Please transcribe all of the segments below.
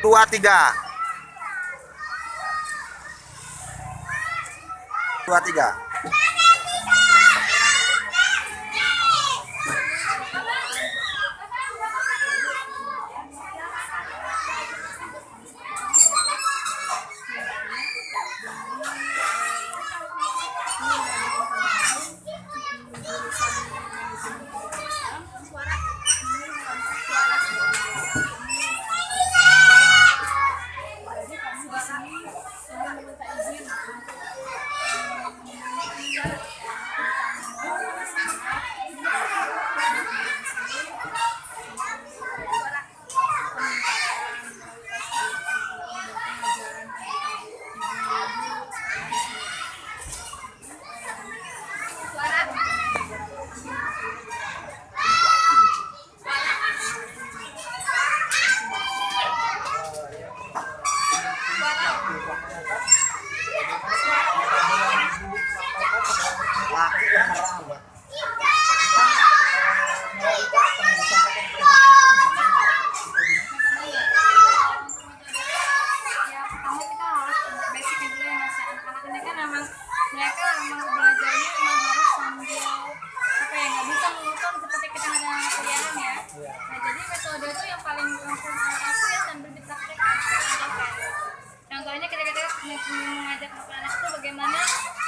2 3 2 3. Contohnya kita mengajak anak itu bagaimana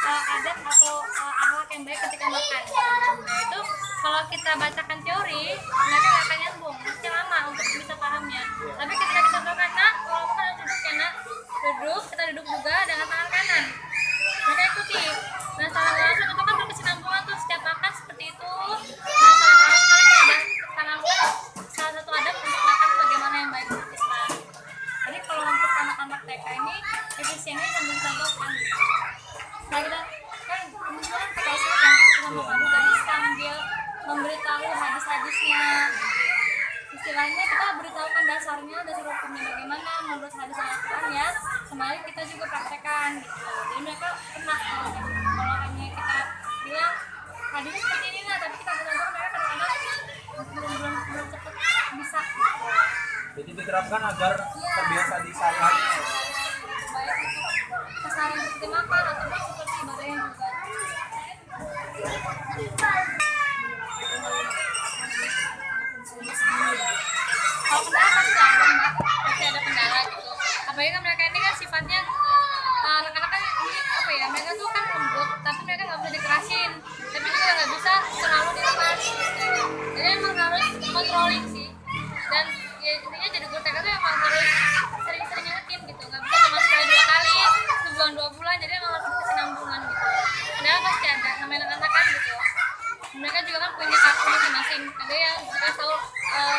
adat atau akhlak yang baik ketika makan. Nah itu kalau kita bacakan teori, mereka nggak akan nyambung, masih lama untuk bisa pahamnya. Tapi ketika kita contohkan, nak, kalau makan harus duduk ya nak, duduk, kita duduk juga dengan tangan kanan. Mereka ikuti. Nah secara langsung itu kan berkesinambungan tuh setiap makan seperti itu. Nah secara langsung kita tanamkan salah satu adab untuk makan bagaimana yang baik menurut Islam. Jadi kalau untuk anak-anak TK ini efisiennya sambil dicontohkan. Nah kita kan kemudian TK Islam sama kamu tadi sambil memberitahu hadis-hadisnya. Istilahnya kita beritahukan dasarnya, dasar hukumnya bagaimana menurut hadis Al-Quran ya. Sembari kita juga praktekkan gitu. Jadi mereka pernah kalau hanya kita bilang hadisnya seperti ini lah, tapi kita benar-benar mereka kadang-kadang belum cepat bisa. Jadi diterapkan agar terbiasa di sehari-hari. Baik itu keseharian seperti makan ataupun seperti ibadah yang juga. Kalau kendala pasti ada mbak, pasti ada kendala gitu. Apalagi kan mereka ini kan sifatnya anak-anak kan ini apa ya, mereka tuh kan lembut, tapi mereka nggak bisa dikerasin, tapi juga nggak bisa terlalu dilepas. Jadi emang harus controlling sih. Dan ya, intinya jadi guru TK tuh emang harus sering-sering ngingetin gitu, nggak bisa cuma sekali 2 kali, sebulan 2 bulan, jadi emang harus berkesinambungan gitu. Padahal pasti ada, namanya anak-anak kan gitu. Mereka juga kan punya karakter masing-masing. Ada yang dikasih tahu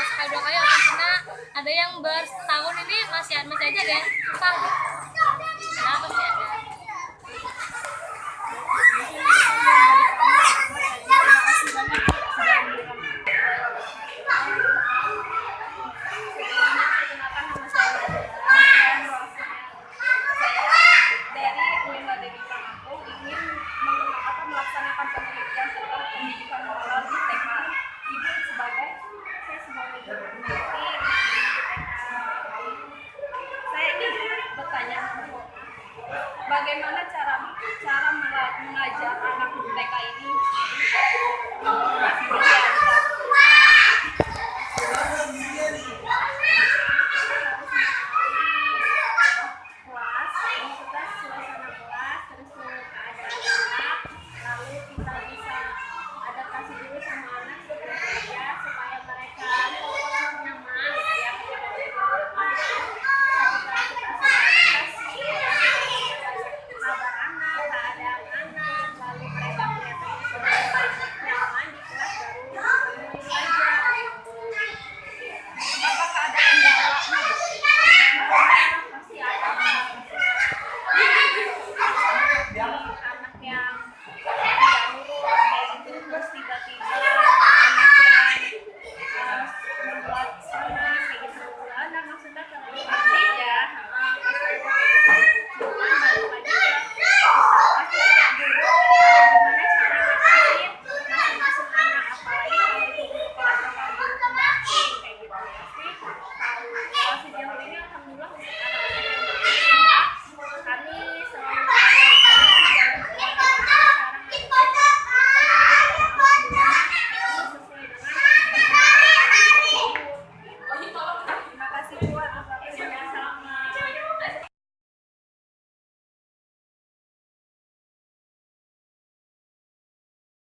sekali 2 kali akan kena, ada yang bertahun ini masih aja ada yang susah gitu.